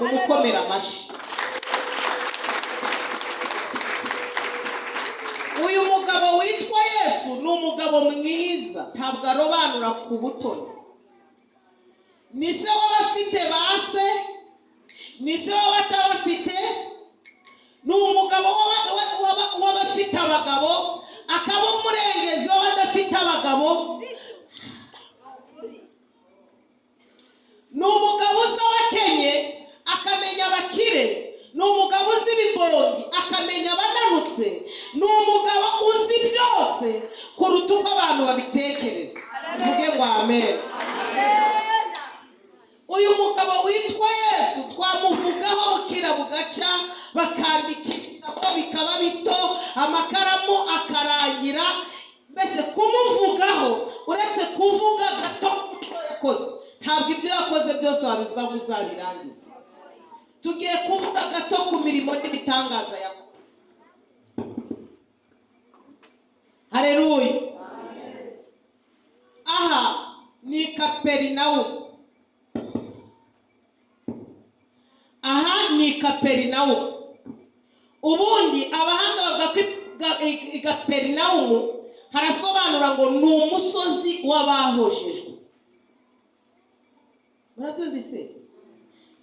mumukomera amashyi. Uyu mugabo witwa Yesu ni umugabo mwiza, ntabwo arobanura ku butoni. Ni se w'abafite base, ni se w'abatabafite, ni umugabo w'abafite abagabo, akaba umurengezi w'abadafite abagabo. Ni umugabo uzi abakenye akamenya abakire, ni umugabo uzi ibibongi akamenya abananutse, ni umugabo uzi byose kuruta uko abantu babitekereza. Tuvuge ngo amen. Uyu mugabo witwa Yesu twamuvugaho bukira bugaca, bakandika ibitabo bikaba bito, amakaramu akarangira. Mbese kumuvugaho uretse kuvuga gato yakoze, ntabwo ibyo yakoze byose wabivuga muzabirangiza. Tugiye kuvuga gato ku mirimo n'ibitangaza yakoze. Haleluya. Aha ni Kaperinaumu. Aha ni Kaperinaumu. Ubundi abahanga bavuga Kaperinaumu harasobanura ngo ni umusozi w'abahojejwe. Muratumvise?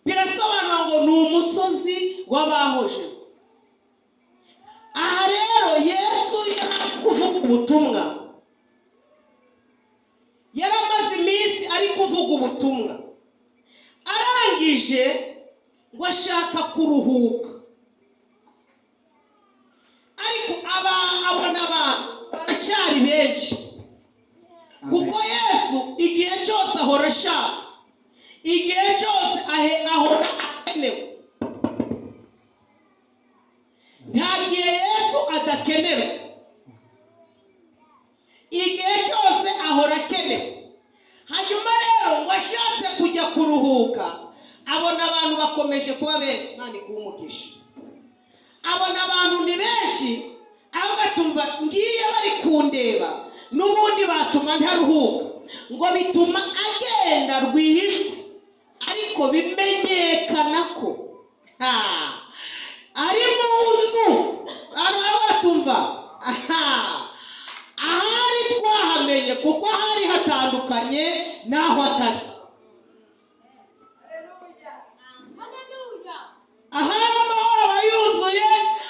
Birasobanura ngo ni umusozi w'abahojejwe. Aha rero Yesu yari kuvuga ubutumwa, yaramaze iminsi ari kuvuga ubutumwa, arangije ngo ashaka kuruhuka. Ariko abona abantu baracyari benshi, kuko Yesu igihe cyose ahora ashaka, igihe cyose ahora akenewe. Nta gihe Yesu adakenewe, igihe cyose ahora akenewe. Hanyuma rero ngo ashatse kujya kuruhuka, abona abantu bakomeje kuba benshi. Nani kuumugisha, abona abantu ni benshi, agatumva ngiye bari kundeba, n'ubundi batuma ntaruhuka, ngo bituma agenda rwihishwe, ariko bimenyekana ko ari mu nzu. Abatumva ahari twahamenye, kuko hari hatandukanye naho atari. Ahari amahoro aba yuzuye,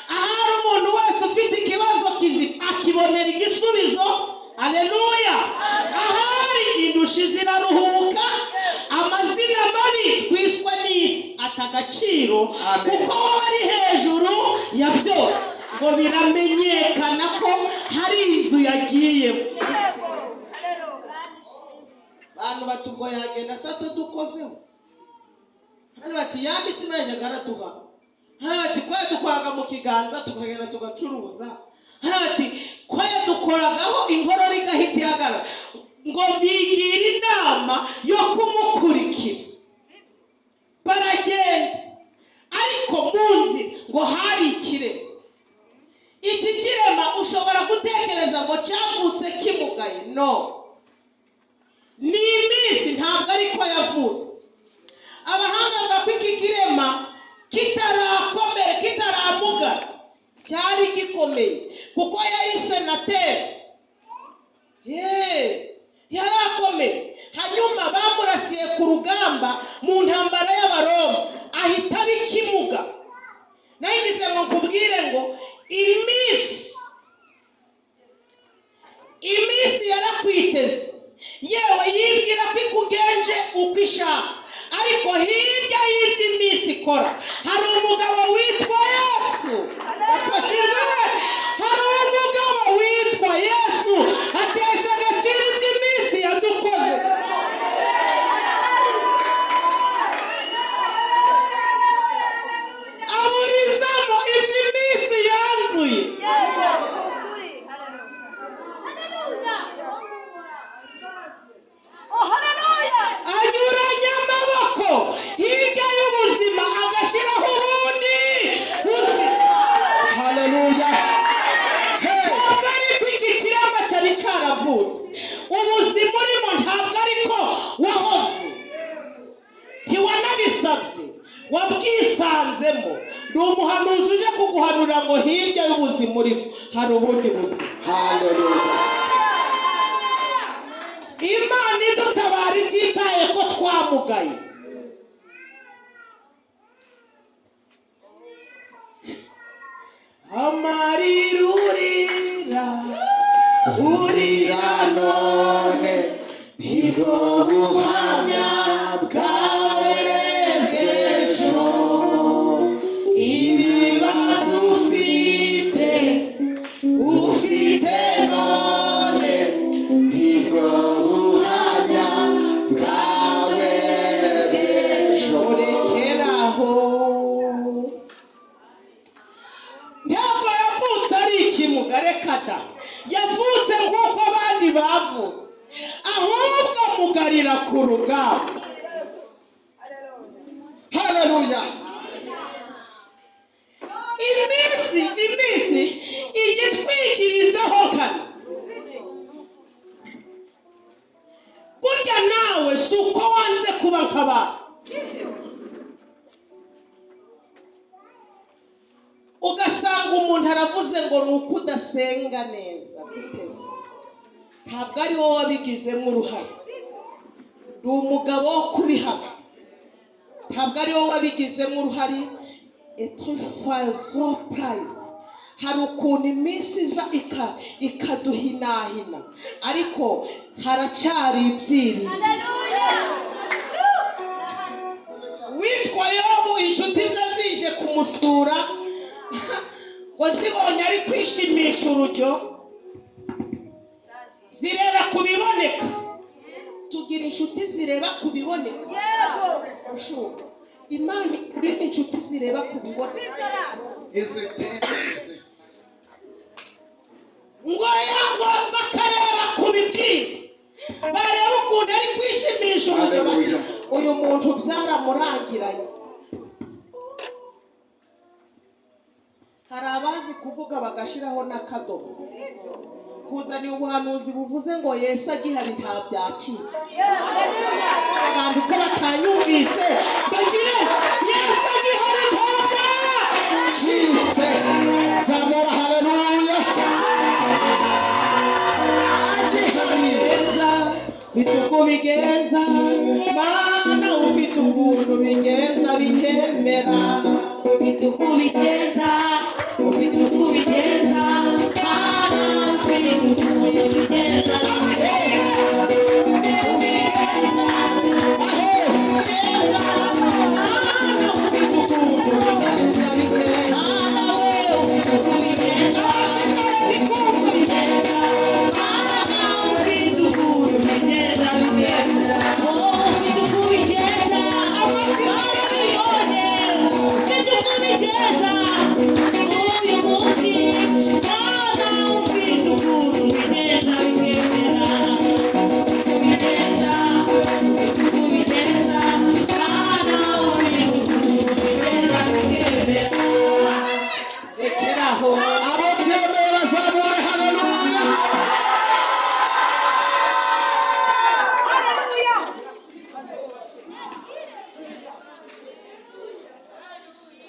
ahari umuntu wese ufite ikibazo akibonera igisubizo. Haleluya. Ahari indushi ziraruhuka, amazina mabi twiswa n'isi atagaciro, kuko ari hejuru ya byose, ngo biramenyekana ko hari inzu yagiyemo. Bantu batubwo yagenda sato dukozeho. Hano bati yambitse imejagara tuva. Hano bati kwa tukwaga mu kiganza tukagenda tugacuruza. Hano bati kwa dukoragaho inkorora igahita ihagara, ngo bigira inama yo kumukurikira. Baragenda, ariko munsi ngo hari ikirema. Iki kirema ushobora gutekereza ngo cyavutse kimugaye. No, ni iminsi, ntabwo ariko yavutse. Abahanga bavuga iki kirema kitarakomeye, kitaramuga, cyari gikomeye, kuko yari senateri. Yarakomeye. Hanyuma bamurasiye ku rugamba mu ntambara y'Abaroma, ahita bikimuga. Nayigize ngo nkubwire ngo iminsi yarakwiteze, yewe yibwira ko ikugenje uko ishaka, ariko hirya y'izi minsi ikora hari umugabo witwa Yesu. Afashijwe, hari umugabo witwa Yesu atesha agaciro izi minsi yadukoze. Aburizamo izi minsi yanzuye. Anyuranya amaboko hirya y'ubuzima agashyiraho ubundi buzi. Haleluya. Ntabwo ari iki kirema cyari cyaravutse, ubuzima urimo ntabwo ariko wahoze, ntiwanabisabye, wabwisanzemo, ni umuhanuzi uje kuguhanura ngo hirya y'ubuzima urimo hari ubundi buzima. Haleluya. Imana idutabara ititaye ko twamugaye. Amarirurira urira none nibwo buhamya bwawe bw'ejo, ibibazo ufite none nibwo buhamya bwawe bw'ejo. Rekeraho. Ntabwo yavutse ari ikimugarekada, yavutse nk'uko abandi bavutse, ahubwo mugarira ku rugamba. Haleluya. Iminsi igitwikirizeho kane. Burya nawe si uko wanze kuba nk'abandi. Ugasanga umuntu aravuze ngo ni uko udasenga neza. Guteze ntabwo ari wowe wabigizemo uruhare, ni umugabo wo kubihana. Ntabwo ari wowe wabigizemo uruhare. Etrefazo praise. Hari ukuntu iminsi iza ikaduhinahina, ariko haracyari ibyiringiro. Witwa Yobu, inshuti ze zije kumusura ngo zibonye ari kwishimisha urujyo, zireba ku biboneka. Tugira inshuti zireba ku biboneka. Imana kuri inshuti zireba ku biboneka. Ngo yango bakareba ku bibyimba, bareba ukuntu ari kwishimisha urujyo, uyu muntu byaramurangiranye. Hari abazi kuvuga bagashiraho n'akadomo, kuzanira ubuhanuzi buvuze ngo Yesu agihari nta byacitse. Abantu ko batanyumvise bagire Yesu agihari nta byacitse. Zamura haleluya. Agihabigenza ufite uko bigenza, Mana ufite ukuntu bigenza bikemera. Ufite uko bigenza, ufite uko bigenza, Mana ufite uko bigenza.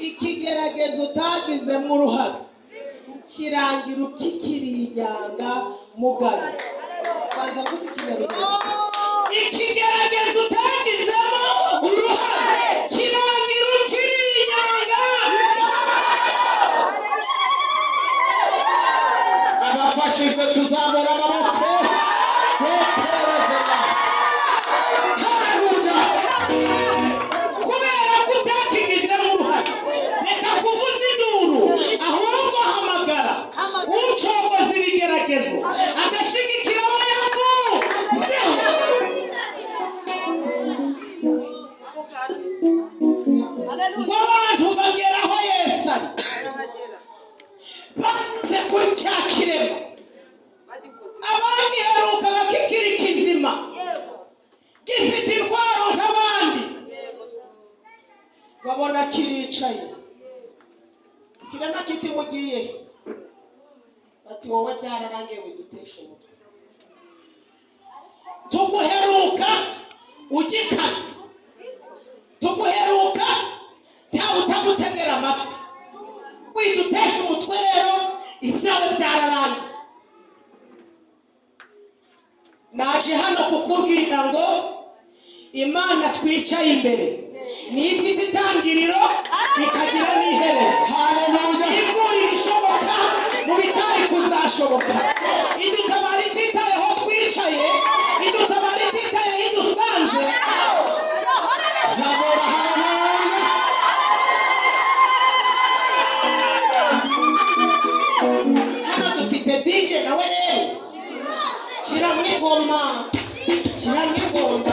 Ikigeragezo utagizemo uruhare kirangira ukikiri inyanga mugayo. Baza ikigeragezo utagizemo uruhare kirangira ukiri inyanga. Abafashijwe tuzamura amaboko. Agashigikira abayambu ngo abantu bageraho Yesu ari baze kuri cya kirema, abandi heruka bakikiri kizima gifite intwaro nk'abandi, babona kiricaye. Kirema kiti mugiye ati wowe byararangiye widutesha umutwe, tuguheruka ugikase, tuguheruka widutesha umutwe rero ibyawe byararangiye. Naje hano kukubwira ngo Imana twicaye imbere ni ifite itangiriro ikagira n'iherezo. Ivura ibishoboka mu bitari kuzashoboka. Idutabara ititaye aho twicaye, idutabara ititaye aho idusanze. Zabura haleluya. Hano dufite DJ nawe rero shyira muri ngoma, shyira muri ngoma.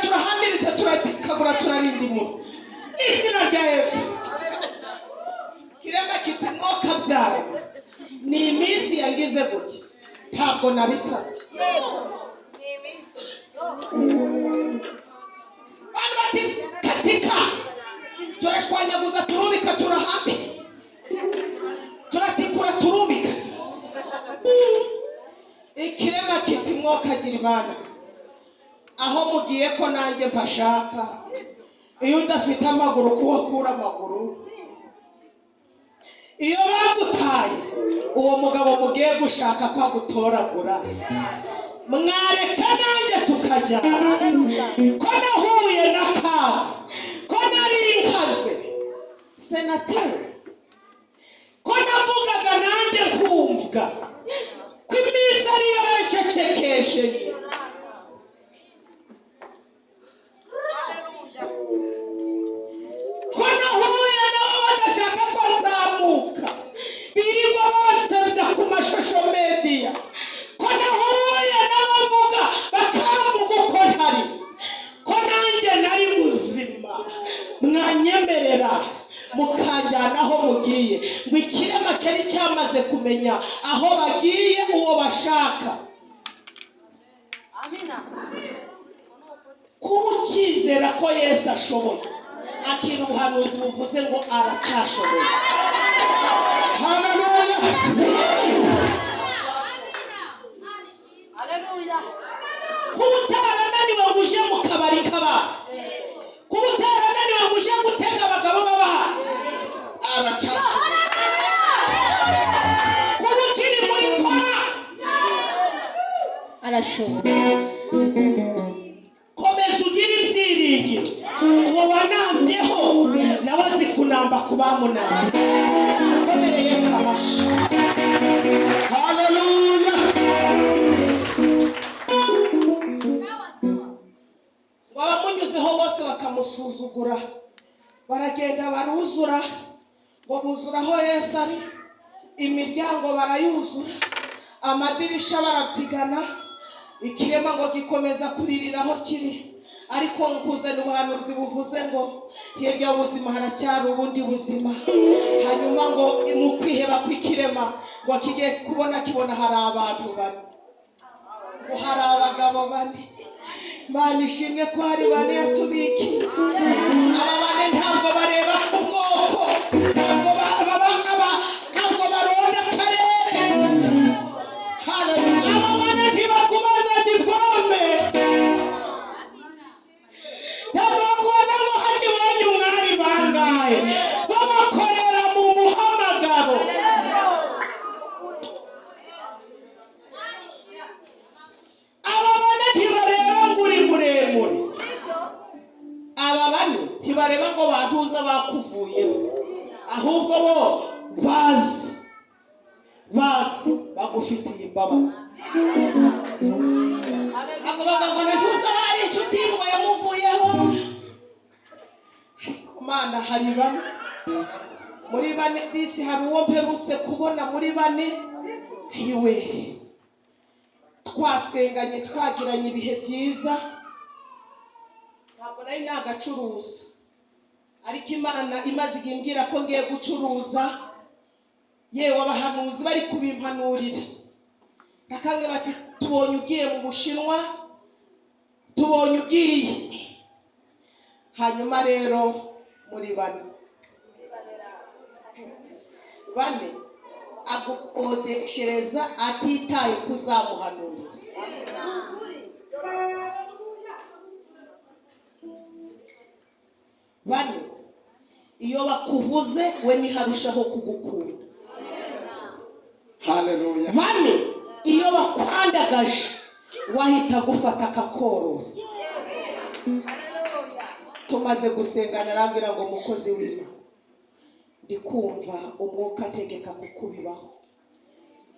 Turahamiriza turakagura turarindimura izina rya Yesu. Kirema kitumwoka byawe ni iminsi yagize gutya ntabwo nabisabye. Bana bati katika turashwanyaguza turubika turahambe turatikura turubika. Ikirema kitumwoka gira Imana aho mugiye ko nanjye mfashaka. Iyo udafite amaguru kuwakura amaguru, iyo bagutaye uwo mugabo mugiye gushaka ko agutoragura. Mwareka nanjye tukajyana ko nahuye na kawe, ko nari inkaze senateri, ko navugaga nanjye kumvwa ko iminsi ariyo yacecekeshe. Social media ko nahuye n'abavuga bakamvuga uko ntari, ko nanjye nari muzima. Mwanyemerera mukajyana aho mugiye ngo ikirema cyari cyamaze kumenya aho bagiye uwo bashaka. Amina. Kuba ukizera ko Yesu ashoboye akira ubuhanuzi buvuze ngo aracyashoboye. Haleluya. Kuba utarananiwe ngo uje mu kabari k'abantu, kuba utarananiwe ngo uje gutega abagabo b'abaha, aracyashoboye. Kuba ukiri muri kora, arashoboye. Komeza ugire ibyiringiro. Uwo wanambyeho nawe azi kunamba ku bamunambye. Komere Yesu amashyi. Haleluya. Wabamunyuzeho bose bakamusuzugura, baragenda baruzura, ngo buzura aho Yesu ari. Imiryango barayuzura, amadirisha barabyigana. Ikirema ngo gikomeza kuririra aho kiri, ariko nkuzana ubuhanuzi buvuze ngo hirya y'ubuzima haracyari ubundi buzima. Hanyuma ngo mu kwiheba kw'ikirema ngo kigiye kibona hari abantu bane, ngo hari abagabo bane. Imana ishimwe ko hari bane yatubikiye. Aba bane ntabwo bareba ku bwoko, ntabwo baronda akarere. Haleluya. Aba bane ntibakubaza diplome, ntabwo bakubaza ngo hari bane ntibareba ngo bantuza bakuvuyeho, ahubwo bo bazi bagufitiye imbabazi. Akabaga ngo ntuza hari inshuti ngo yamuvuyeho. Mana, hari bane muri bane disi, hari uwo mperutse kubona muri bane iwe twasenganye twagiranye ibihe byiza, ntabwo nari nagacuruza, ariko Imana imaze igimbwira ko ngiye gucuruza, yewe abahanuzi bari kubimpanurira bakange bati tubonye ugiye mu Bushinwa, tubonye ugiye. Hanyuma rero muri bane agukodeshereza atitaye kuzamuhanurira. Bane iyo bakuvuze we niharushaho kugukunda. Haleluya. Bane iyo bakwandagaje wahita gufata akakorosa. Tumaze gusengana arambwira ngo mukozi w'Imana, ndikumva umwuka ategeka kukubibaho,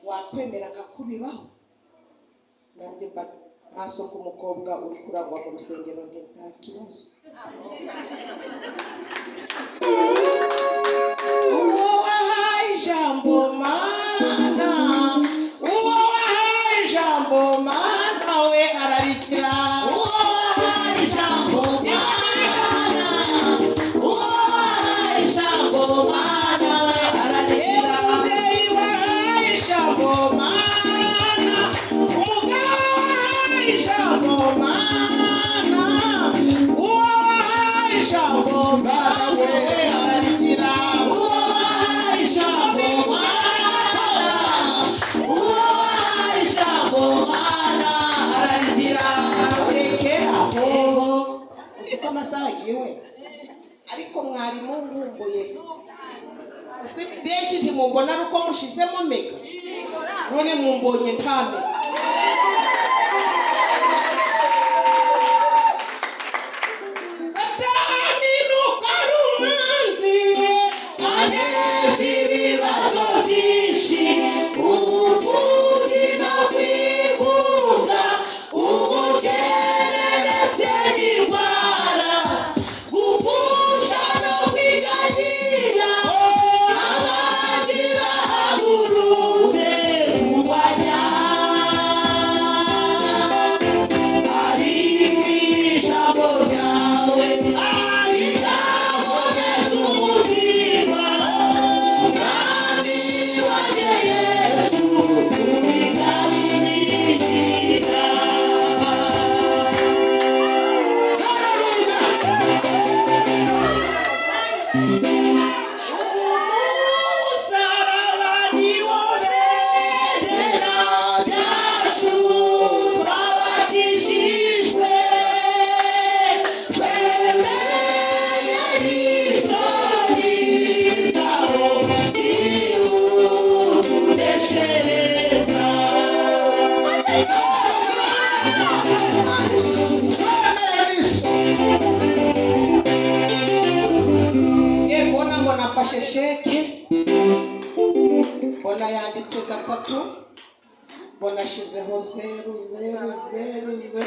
wakwemera akakubibaho? Nanjye mba maso k'umukobwa uri kuragwa mu rusengero, nta kibazo. Uwo wahaye ijambo Mana, uwo wahaye ijambo Mana we ararikira. Uwo wahaye ijambo Mana, uwo wahaye ijambo Mana we ararikira. Umubyeyi wahaye ijambo Mana, umugabo wahaye ijambo Mana, uwo wahaye ijambo Mana we ararikira. Uwo wahaye ijambo Mana, uwo wahaye ijambo Mana ararikira. Urekera aho uziko amasaha agiwe, ariko mwarimu nkumbuye. Benshi ntimumbona ari uko mushizemo mega, none mumbonye ntame. Satani nuko ari umwanzi, aneza ibibazo byinshi, ubupfubyi no kwigunga, ubukene ndetse n'indwara, gupfusha no kwiganyira, abanzi bahagurutse kurwanya. Ariko ijambo ryawe rirakomeza umutima, kandi wanjye Yesu ubigabirira. Umusaraba niwo bendera ryacu, twabakijijwe, twemeye n'isoni zawo iwutuneshereza. Mbona ngo nafashe sheke, mbona yanditse 3, mbona ashizeho 000.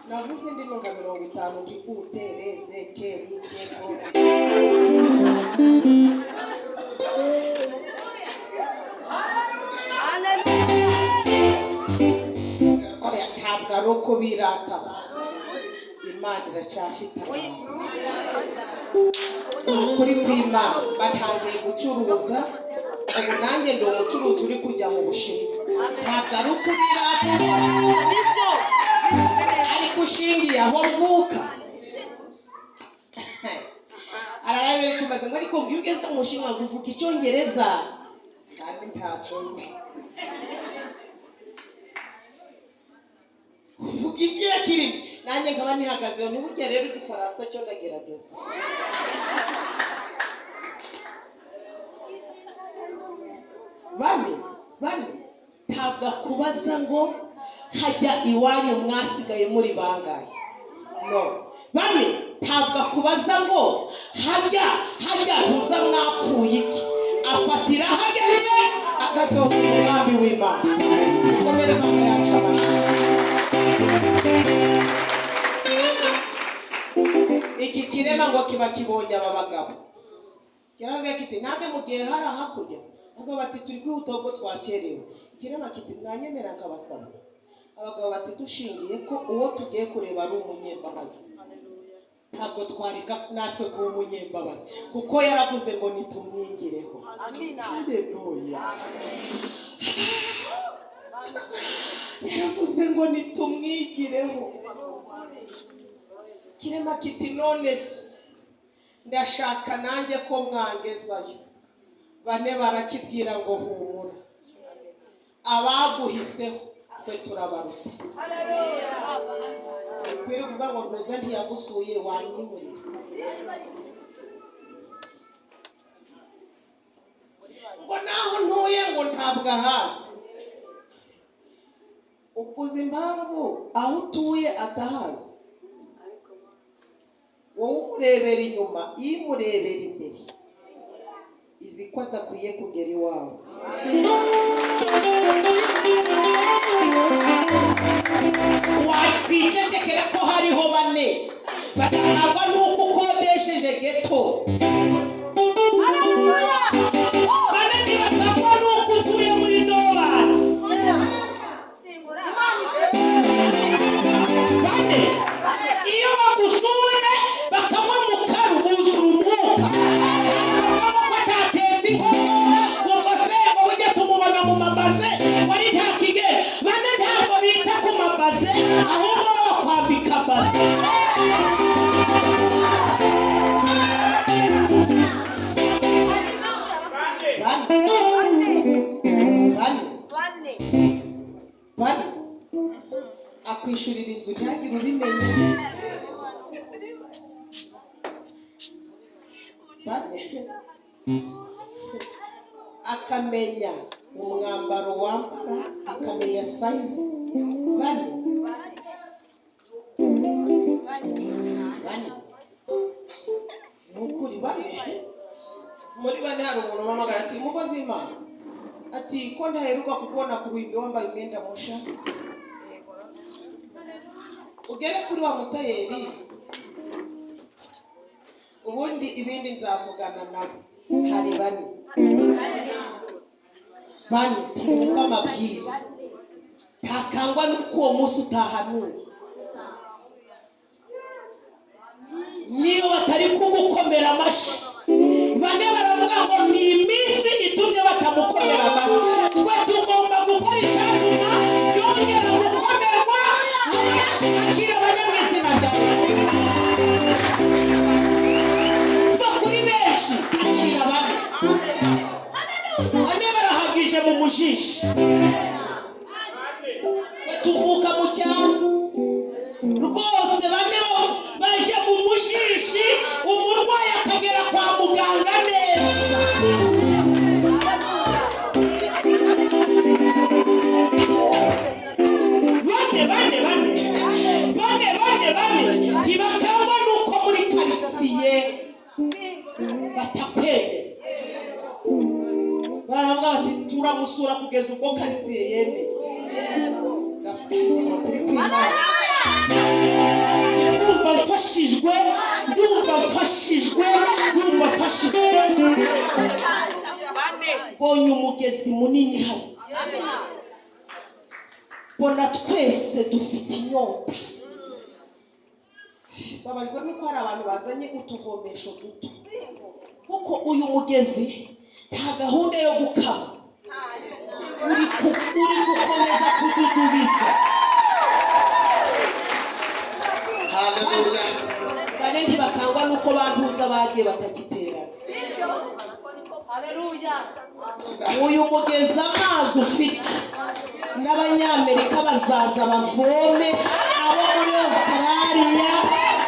Navuze ndimo nka 50 ndikutereze keri keko. Oya, ntabwo ari uko birata, Imana iracyafite ukuri kw'Imana. Batangiye gucuruza, ubu nanjye ndi umucuruzi uri kujya mu Bushinwa. Ntabwo ari uko birata, ariko ushingiye aho mvuka. Arabaye kumaze ngo ariko iyo ugeze mu Bushinwa uvuga Icyongereza, kandi ntacyo nzi. Uvuga igihe kiri, nanjye nkaba nihagazeho, ntibujya rero Igifaransa cyo ndagerageza. Bane ntabwo akubaza ngo hajya iwanyu mwasigaye muri bangahe? No. Bane ntabwo akubaza ngo hajya ntuza mwapfuye iki, afatira hageze agasohoka umugambi w'Imana. Komere Imana yacu amashyi. Iki kirema ngo kiba kibonye aba bagabo, kiravuga kiti namwe mu gihe hari hakurya abagabo bati turi kwihuta ubwo twakerewe. Kirema kiti mwanyemera nkabasaba. Abagabo bati dushingiye ko uwo tugiye kureba ari umunyembabazi, ntabwo twareka natwe kuba umunyembabazi, kuko yaravuze ngo nitumwingireho. Amina. Haleluya. Yaravuze ngo nitumwigireho. Kirema kiti none se ndashaka nanjye ko mwangezayo. Bane barakibwira ngo humura, abaguhiseho twe turabaruta. Haleluya. Kwiri kuvuga ngo ntuza ntiyagusuye wanyimurira. Ngo naho ntuye ngo ntabwo ahazi. Ukuze impamvu aho utuye atahazi. Wowe umurebera inyuma, imurebera imbere, izi ko adakwiye kugera iwawe. Wacecekera ko hariho bane batabwa nuko ukodesheje geto. Haleluya. Bane ntibatabwa nuko utuye muri doba. Bane iyo bagusuye bakanywa mu karu buzura umwuka, bakaba batateza inkono ngo se ngo ujye tumubona mu mabaze wari nta kigera. Bane ntabwo bita ku mabaze, ahubwo bakwambika baze. Bane akwishurira inzu ntihagire ubimenya. Akamenya umwambaro wambara, akamenya size. Bane mukuri bane muri bane hari umuntu wamagara ati mukozi w'Imana ati ko ndaheruka kubona ku ruhimbi wambaye imyenda musha. Ugere kuri wa mutayeri ubundi ibindi nzavugana nabo. Hari bane tumva amabwiriza, ntakangwa n'uko uwo munsi utahanuye. Niyo batari kugukomera amashyi, bane baravuga ngo ni iminsi itumye batamukomera amashyi. Twe tugomba gukora icyatuma yongera gukomerwa amashyi. Akira bane mu izina rya Yesu. Kuva kuri benshi akira bane. Bane barahagije mu mujisho. Tuvuka mu cyaro rwose, bane baje mu mujishi, umurwayi akagera kwa muganga neza. Bane ntibakangwa nuko muri karitsiye batakwere. Baravuga bati turamusura kugeza ubwo karitsiye yemeye. Ndumva mfashijwe. Bonye umugezi munini hano. Bona twese dufite inyota. Babajwe nuko hari abantu bazanye utuvomesho duto, kuko uyu mugezi nta gahunda yo gukama, uri gukomeza kududubiza. Haleluya. Bane ntibakangwa nuko bantuza bagiye batagiterana. Haleluya. Uyu mugezi amazi ufite n'abanyamerika bazaza bavome, abo muri Australia,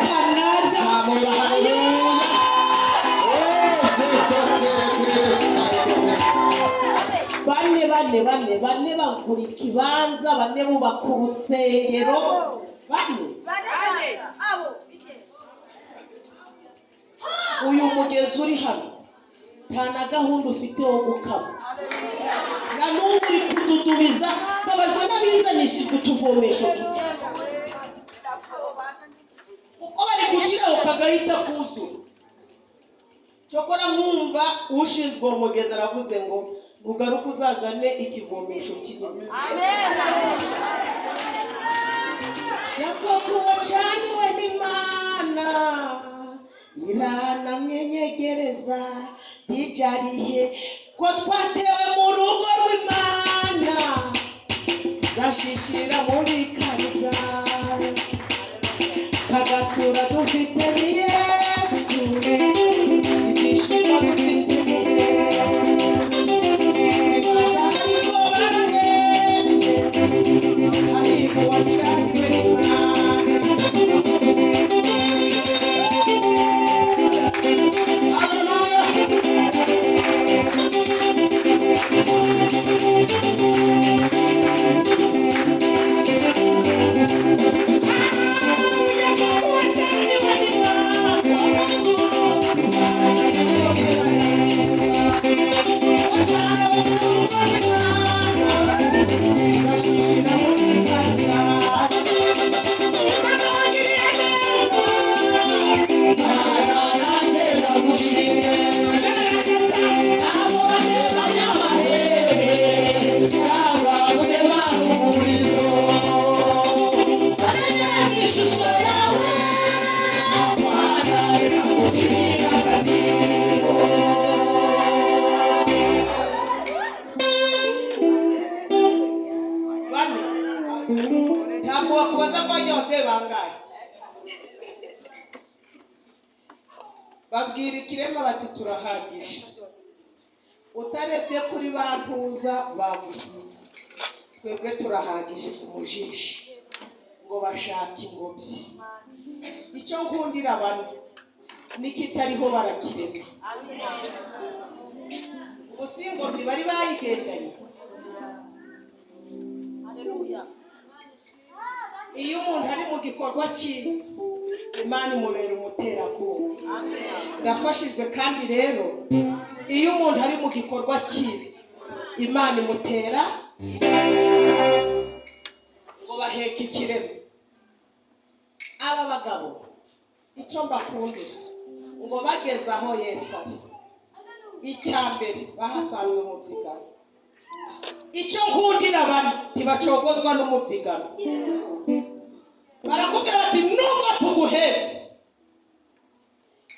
Canada. Haleluya. Bane bane bagura ikibanza, bane bubaka urusengero, bane. Uyu mugezi uri hano nta na gahunda ufite wo gukama, na n'ubu uri kududubiza, babajwe n'abizanishijwe utuvomesho kuko bari gushyiraho kagahita kuzura. Cyokora nkumva ushinzwe uwo mugezi aravuze ngo ugaruke uzazane ikivomesho kinini. Yakobo wacaniwe n'Imana, iranamwenyegereza yijariye ko twatewe mu rugo rw'Imana, zashishira muri karibya kagasura dufite ni Yesu, ibishimo dufite ni Yesu, ariko barahebye, ariko wacaniwe n'Imana. Ntabwo wakubaza ko wajya hoteli bangahe, babwira ikirema bati turahagije. Utarebye kuri bantuza bagusize, twebwe turahagije ku mujisho ngo bashaka ingobyi. Icyo nkundira abantu nikitariho barakirema. Ubu si ingobyi bari bayigendanye. Iyo umuntu ari mu gikorwa cyiza, Imana imubera umuterankunga. Ndafashijwe kandi rero iyo umuntu ari mu gikorwa cyiza, Imana imutera ngo baheke ikirema. Aba bagabo icyo mbakundira ngo bageze aho Yesu ari, icyambere bahasanze umubyigano. Icyo nkundira abantu ntibacogozwa n'umubyigano. Barakubwira bati nubwo tuguhetse,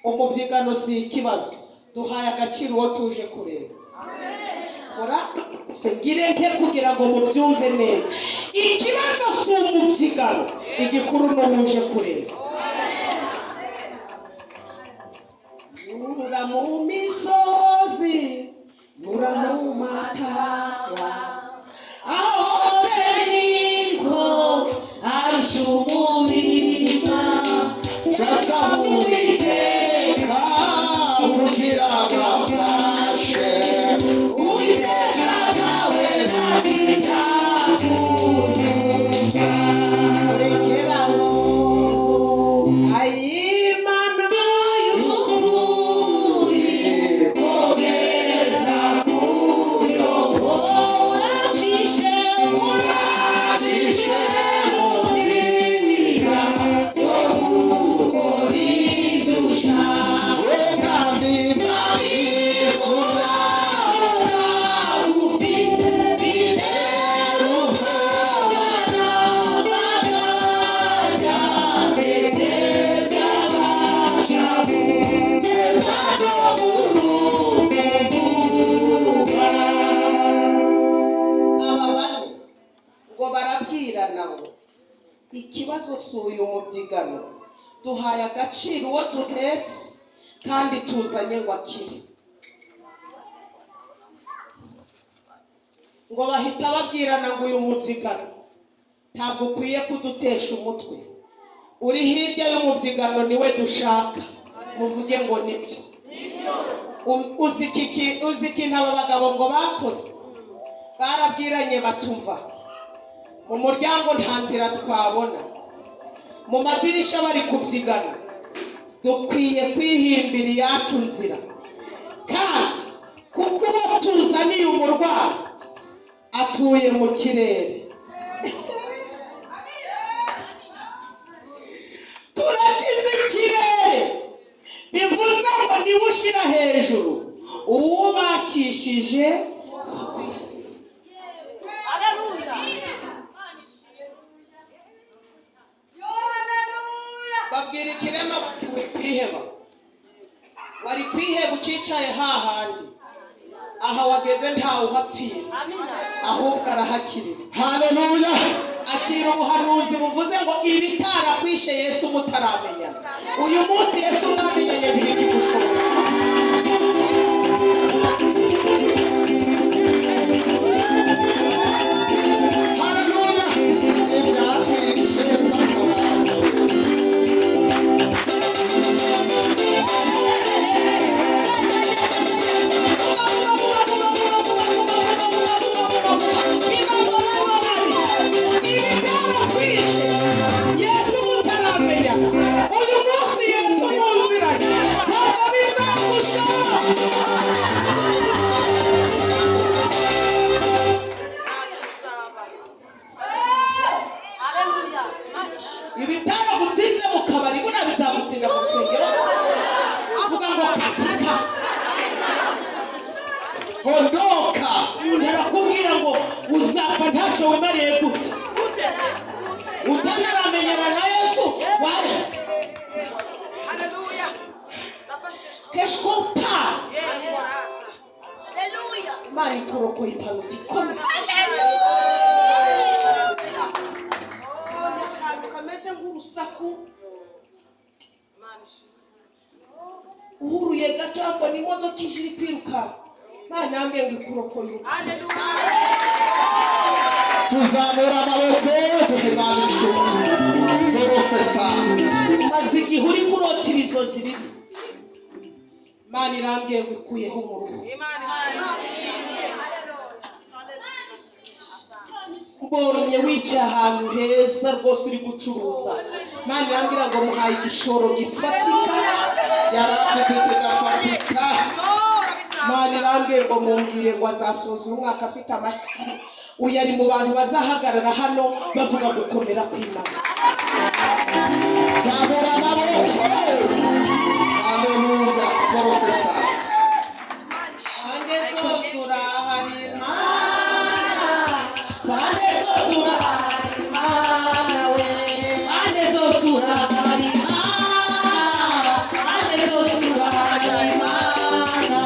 umubyigano si ikibazo, duhaye agaciro uwo tuje kureba. Ora segire nke kugira ngo mubyumve neza. Ikibazo si umubyigano, igikuru n'uje kureba. Nura mu misozi, nura mu mataba, aho se niko arishumurima, yasamurika kugira bafashe, Uwiteka nawe ntagira kunyumva. Rekeraho ayimana y'ukuri komeza kuyobora, cishe muzira yo gukora ibyo ushaka, kandi ntabikora ufite bitera ubwoba n'amaganya, ndetse byabasha kugeza no mu rukuvuga. Aba bane ngo barabwirana ngo ikibazo si uyu mubyigano, duhaye agaciro uwo duhetse kandi tuzanye ngo akire. Ngo bahita babwirana ngo uyu mubyigano ntabwo ukwiye kudutesha umutwe, uri hirya y'umubyigano niwe dushaka. Muvuge ngo nibyo. Uzi ikintu aba bagabo ngo bakoze, barabwiranye batumva, mu muryango nta nzira twabona, mu madirisha bari kubyigana, dukwiye kwihimbira iyacu nzira, kandi kuko uwo tuzaniye umurwayi atuye mu kirere. Turakize ikirere, bivuze ngo niwe ushyira hejuru uwo bakishije. Babwira ikirema bati wikwiheba, wari kwiheba ucicaye hahandi, aha wageze ntawe uhapfira, ahubwo arahakirira. Haleluya. Akira ubuhanuzi buvuze ngo ibitarakwishe Yesu mutaramenya, uyu munsi Yesu mwamenyanye ntibikigushoboka. Haleluya. Ibyatwishe ibitaragutinze mu kabari buna bizagutsinda mu rusengero. Avuga ngo katika ondoka. umuntu arakubwira ngo uzapfa ntacyo wemariye gutya, utanaramenyana na Yesu waje. Haleluya. Kesho pasi Imana ikurokoye impanuka ikomeye. Akantu kameze nk'urusaku uhuruye gato ngo ni imodoka ije iri kwiruka. Imana yambwiye ngo ikurokoye. Tuzamura amaboko tukimanisha porofesa. Maze igihe uri kurotira izo ziribi, Imana irambwiye ngo ikuyeho umuruho. Mbonye wicaye ahantu heza rwose uri gucuruza, Imana irambwira ngo muhaye igishoro gifatika, Yari afite kidafatika. Imana irambwiye ngo mumbwire ngo azasoza umwaka afite amashuri. Uyu ari mu bantu bazahagarara hano bavuga gukomera kw'Imana. Zamura amaboko. Haleluya. Porofesa. Pande zose urahari Imana, pande zose urahari Imana we, pande zose urahari Imana, pande zose urahari Imana.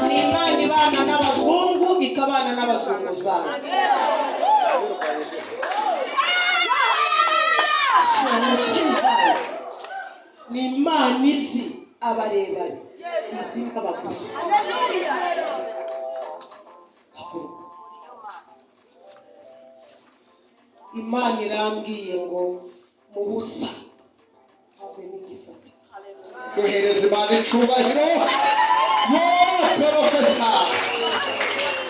Ni Imana ibana n'abazungu ikabana n'abazunguzayi. Ni Imana izi abarebare, izi n'abagufi. Imana irambwiye ngo mu busa have n'igifata. Duhereze Imana icubahiro. Yo porofesa.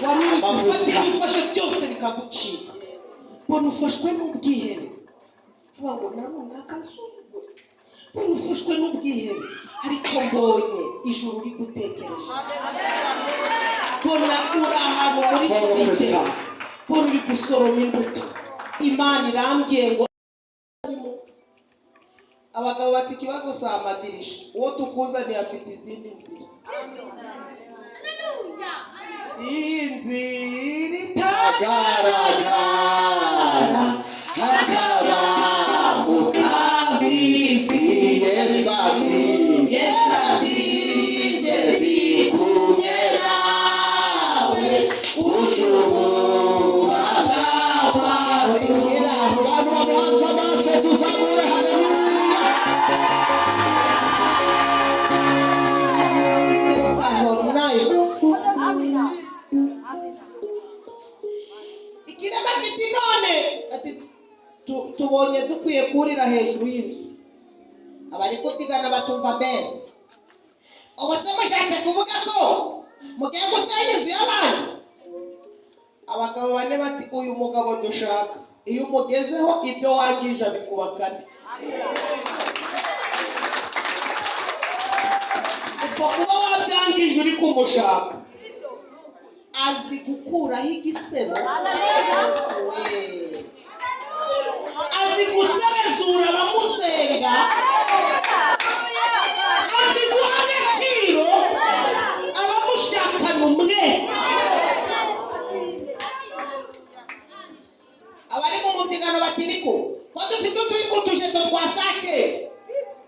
Wari uri gufata ibifashe byose bikagucika, mbona ufashwe n'ubwihebe. Uvuga ngo nanone akasuzuguro, mbona ufashwe n'ubwihebe, ariko mbonye ijuru rigutekereje. Mbona uri ahantu muri Porofesa. mbona uri gusoroma imbuto. Imana irambwiye ngo abagabo bati ikibazo si amadirisha, uwo tukuzaniye afite izindi nzira. Inzira itagaragara hakaba mu kabibi. Yesu ati. Yesu ati jye ndi kumwe nawe ushobora kwakira. Abantu bamuhanze amaso tuzamure. Haleluya. Ikirema kiti none ati tubonye dukwiye kurira hejuru y'inzu. Abari kutigana batumva mbese ubuse mushatse kuvuga ko mugiye gusenya inzu y'abandi. abagabo bane bati uyu mugabo dushaka, iyo umugezeho ibyo wangije abikubakane. Uko kuba wabyangije uri kumushaka, azi gukuraho igisebo, azi gusebezura abamusenga, azi guha agaciro abamushakana umwete. Abari mu mubyigano bati niko ko dufite utujeto twa sake,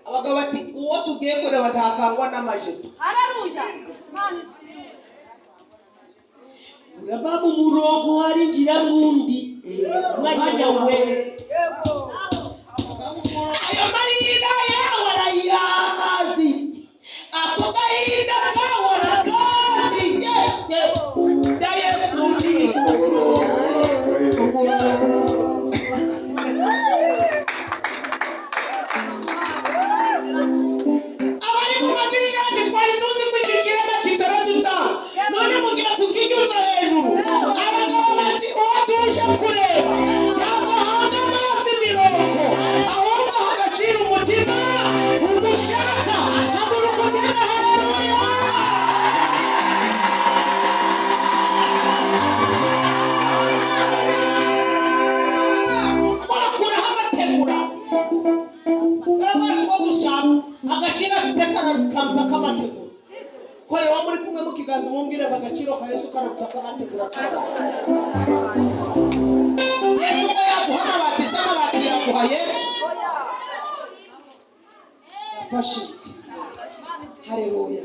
abagabo bati uwo tugiye kureba ntakangwa n'amajeto. Haleluya. Uraba mu murongo harinjira mundi mwanya we, ayo marira yawe arayazi, ako gahinda kawe arakazi. Ya Yesu ni abari mu madirishya twari tuzi kugira kitaraduta, none mugira kukinyuza hejuru. Abagabo bati uwo tuje kureba ntabwo hanga amaso imirongo, ahubwo hagacira umutima umushaka haguruka ugenda. Haleluya. Wakuraho amategura barabaye ko gushaka agaciro afite kararuta k'amategura. Korera muri kumwe mu kiganza mumbwire agaciro ka Yesu kararuta k'amategura. Yesu ko yaguha amabati, amabati yaguha Yesu. Yafashe. Haleluya.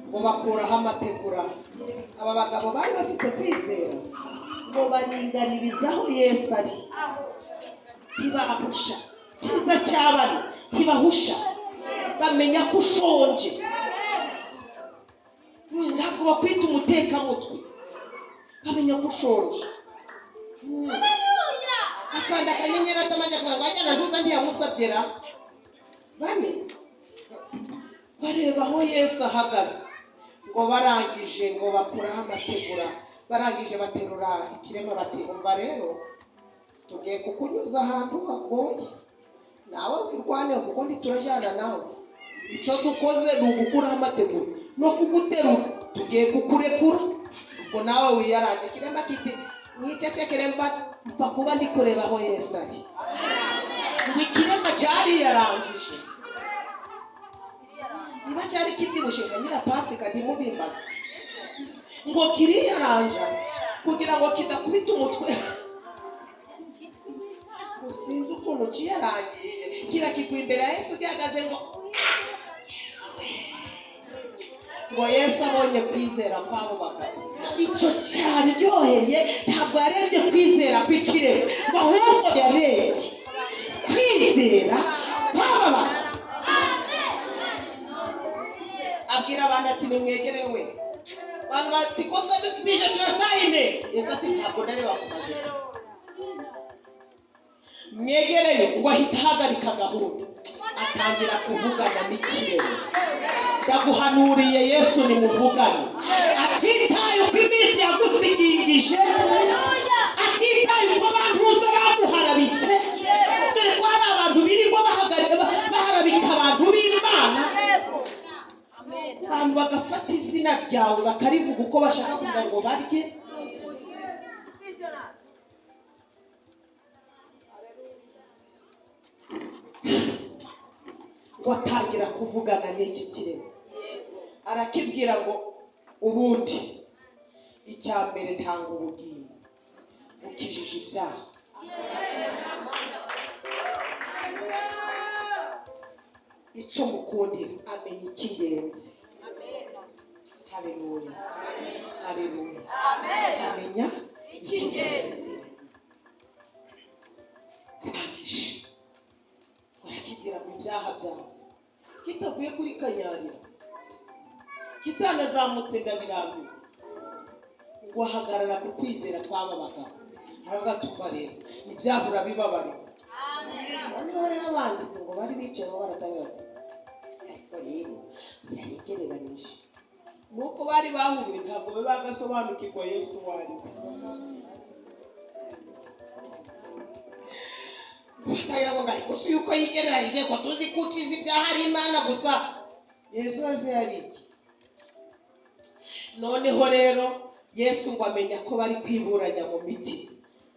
Ngo bakuraho amategura. Aba bagabo bari bafite kwizera ngo baringanirizaho Yesu ari, ntibahusha. Cyiza cy'abana ntibahusha, bamenya ko ushonje. Ntabwo bakwita umutekamutwe, bamenya ko ushonje. Akanda akanyenyeri atamanya akanga ajyana ntuza ntiyamusabyera. Bane bareba aho Yesu ahagaze, ngo barangije ngo bakuraho amategura, barangije baterura ikirema bati umva rero tugiye kukunyuza ahantu hagoye, nawe wirwane kuko ntiturajyana nawe. Icyo dukoze ni ugukuraho amategura no kuguterura, tugiye kukurekura ubwo nawe wiyaranje. Ikirema kiti mwicecekere mpfa kuba ndi kureba aho Yesu ari. Ikirema cyari yarangije, niba cyari kibyibushije nyirapasika ntimubimbaze, ngo kiriyaranja kugira ngo kidakubita umutwe. Sinzi ukuntu kiyarangiye, kiba kigwa imbere ya Yesu gihagaze ngo Yesu we. Ngo Yesu abonye kwizera kw'abo bagabo, icyo cyaryoheye. Ntabwo yarebye kwizera kw'ikirema, ahubwo yarebye kwizera kw'aba bagabo. Abwira abantu ati nimwegere we. Abantu bati ko twe dufite ijeto ya saa yine. Yesu ati ntabwo ndareba ku majeto. Mwegereye ngo ahita ahagarika gahunda, atangira kuvugana n'ikirere. Ndaguhanuriye Yesu nimuvugane, atitaye uko iminsi yagusigingije, atitaye uko abantu bose baguharabitse. Dore ko hari abantu birirwa baharabika abantu b'Imana, abantu bagafata izina ryawe bakarivuga uko bashaka kugira ngo barye. Watangira kuvugana n'iki kirere, arakibwira ngo ubundi icya mbere ntanga ubugingo, ukijije ibyaha. Icyo mukundira amenya icy'ingenzi. Haleluya. Haleluya. Amenya icy'ingenzi. Barakibwira ngo ibyaha byawe kitavuye kuri kanyarira, kitanazamutse ndabirambiwe, ngo ahagarara ku kwizera kw'aba bagabo. Aragatuma rero ibyaha urabibabarira. Noneho rero abanditse ngo bari bicaye baratangira bati ariko rero yaregereranije nuko bari bahuye ntabwo bagasobanukirwa Yesu wari bakayira ngo ariko si yuko yigereranyije ko tuzi kukiza ibyaha ari Imana gusa Yesu azi ari iki. Noneho rero Yesu ngo amenya ko bari kwiburanya mu miti.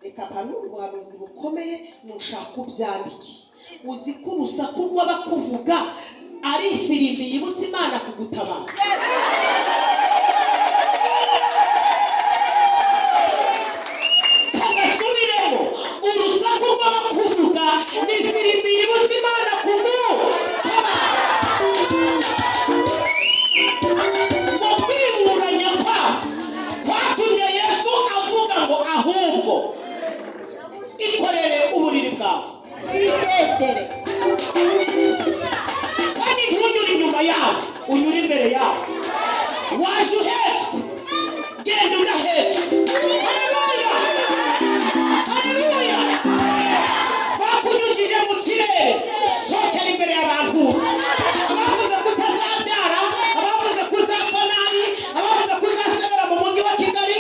Reka hano ubuhanuzi bukomeye nushaka ubyandiki. Uzi ko urusaku rw'abakuvuga ari ifirimbi yibutsa Imana kugutabara. Kagasubiremo urusaku rw'abakuvuga ni ifirimbi yibutsa Imana kugutabara. Mu kwiburanya kwatumye Yesu avuga ngo ahubwo ikorere uburiri bwawe igendere kandi ntunyure inyuma yawe unyure imbere yawe. Waje uhetse genda udahetse. Haleluya haleluya. Bakunyujije mu kirere sokera imbere y'abantu bose. Abavuze kutazabyara, abavuze kuzapfa nabi, abavuze kuzasebera mu mujyi wa Kigali,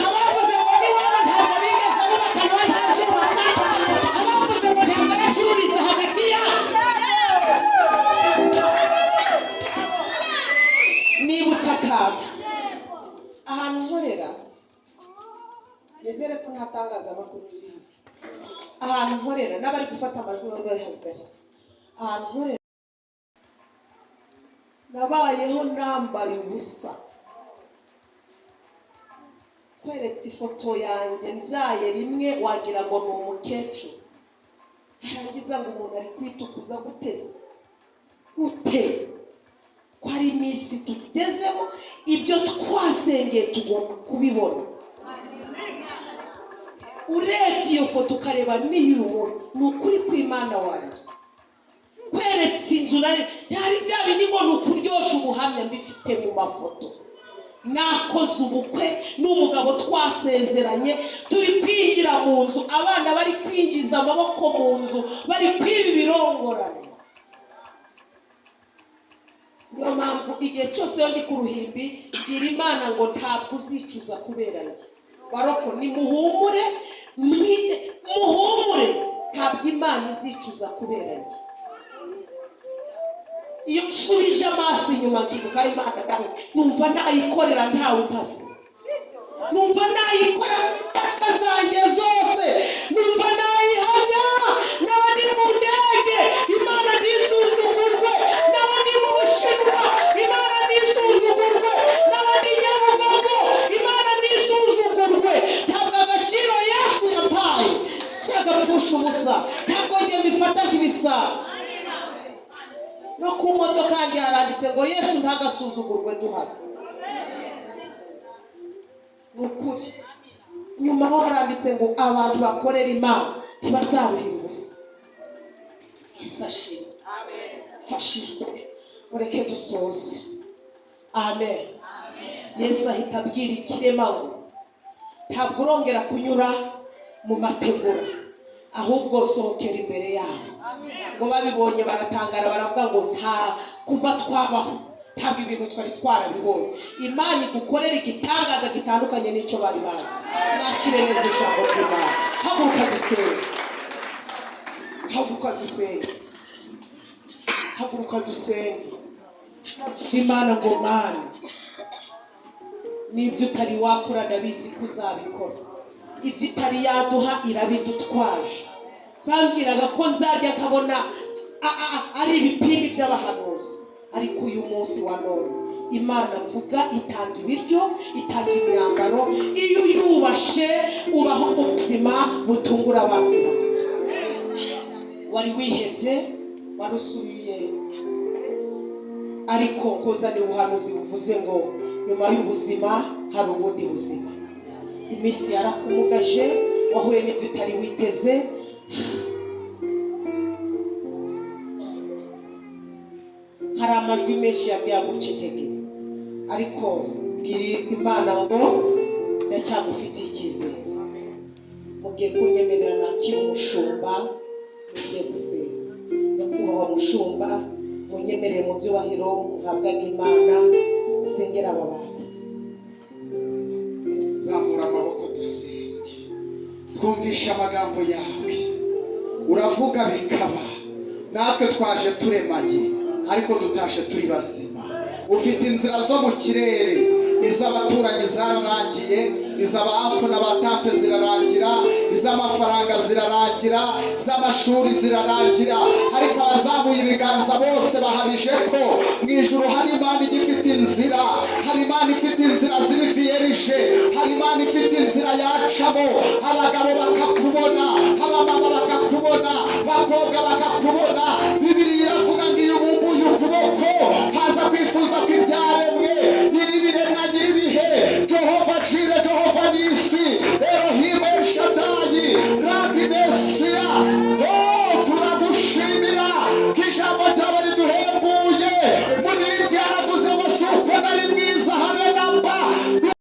abavuze ngo ni wowe ntabwo bigeze bubaka nawe ntazubaka, abavuze ngo ntabwo aracururiza hagati yabo. Nibutsa akantu ahantu nkorera, nizere ko ntatangaza amakuru iri hano. Ahantu nkorera n'abari gufata amajwi babahagaritse. Ahantu nkorera nabayeho nambaye ubusa. Kweretse ifoto yanjye mbyaye rimwe wagira ngo ni umukecuru. Yarangiza ngo umuntu ari kwitukuza guteze ute ko ari iminsi tugezemo, ibyo twasengeye tugomba kubibona. Urebye iyo foto ukareba n'iyo munsi ni ukuri kw'Imana wanjye. Kweretse inzu yari bya bindi ngo ni ukuryoshya ubuhamya mbifite mu mafoto. Nakoze ubukwe n'umugabo twasezeranye, turi kwinjira mu nzu, abana bari kwinjiza amaboko mu nzu, bari kwiba ibirongorane. Niyo mpamvu igihe cyose yo ndi ku ruhimbi gira Imana ngo ntabwo uzicuza kubera njye. Baroko ni muhumure, muhumure, ntabwo Imana izicuza kubera njye. Iyo nsubije amaso inyuma nkibuka Imana dawe, numva nayikorera ntawe mpaze. Numva nayikorera imbaraga zanjye zose, numva nayihamya. N'abandi mu ndege Imana ntisuzugurwe, n'abandi mu Bushinwa Imana ntisuzugurwe, n'abandi Nyabugogo Imana ntisuzugurwe. Ntabwo agaciro Yesu yampaye sagapfusha ubusa, ntabwo njye mbifata nk'ibisanzwe. No ku modoka yanjye haranditse ngo Yesu ntagasuzugurwe duhari. Nukuri nyuma ho haranditse ngo abantu bakorera Imana ntibazabihira ubusa. Yesu ashimwe. Amen. Fashijwe mureke dusoze. Amen. Yesu ahita abwira ikirema ngo ntabwo urongera kunyura mu mategura, ahubwo sohokera imbere yabo. Ngo babibonye baratangara baravuga ngo nta kuva twabaho ntabwo ibintu twari twarabibonye. Imana igukorera igitangaza gitandukanye n'icyo bari bazi. Nakiremeza ijambo ry'Imana. Haguruka dusenge, haguruka dusenge, haguruka dusenge. Imana ngo Mana, n'ibyo utari wakora ndabizi ko uzabikora. Ibyo itari yaduha irabidutwaje. Bambwiraga ko nzajya nkabona ari ibipindi by'abahanuzi, ariko uyu munsi wa none Imana mvuga itanga ibiryo, itanga imyambaro. Iyo yubashe ubaho ubuzima butungura abanzi. Wari wihebye, warusubiye, ariko kozani ubuhanuzi buvuze ngo nyuma y'ubuzima hari ubundi buzima. Iminsi yarakumugaje, wahuye n'ibyo utari witeze. Hari amajwi menshi yabyaguca intege, ariko bwira Imana ngo ndacyagufitiye icyizere. Mugiye kunyemerera nakira umushumba, mugiye gusenga. Nyakubahwa mushumba, munyemerere mu byubahiro muhabwa n'Imana sengera aba bantu. Zamura amaboko dusenge. Twumvisha amagambo yawe, uravuga bikaba. Natwe twaje turemaye ariko dutashe turi bazima. Ufite inzira zo mu kirere, iz'abaturanyi zararangiye, iz'abahampu n'abatante zirarangira, iz'amafaranga zirarangira, iz'amashuri zirarangira, ariko abazamuye ibiganza bose bahamije ko mu ijuru hari Imana igifite inzira, hari Imana ifite inzira ziri vierge, hari Imana ifite inzira yacamo, abagabo bakakubona, abamama bakakubona, abakobwa bakakubona,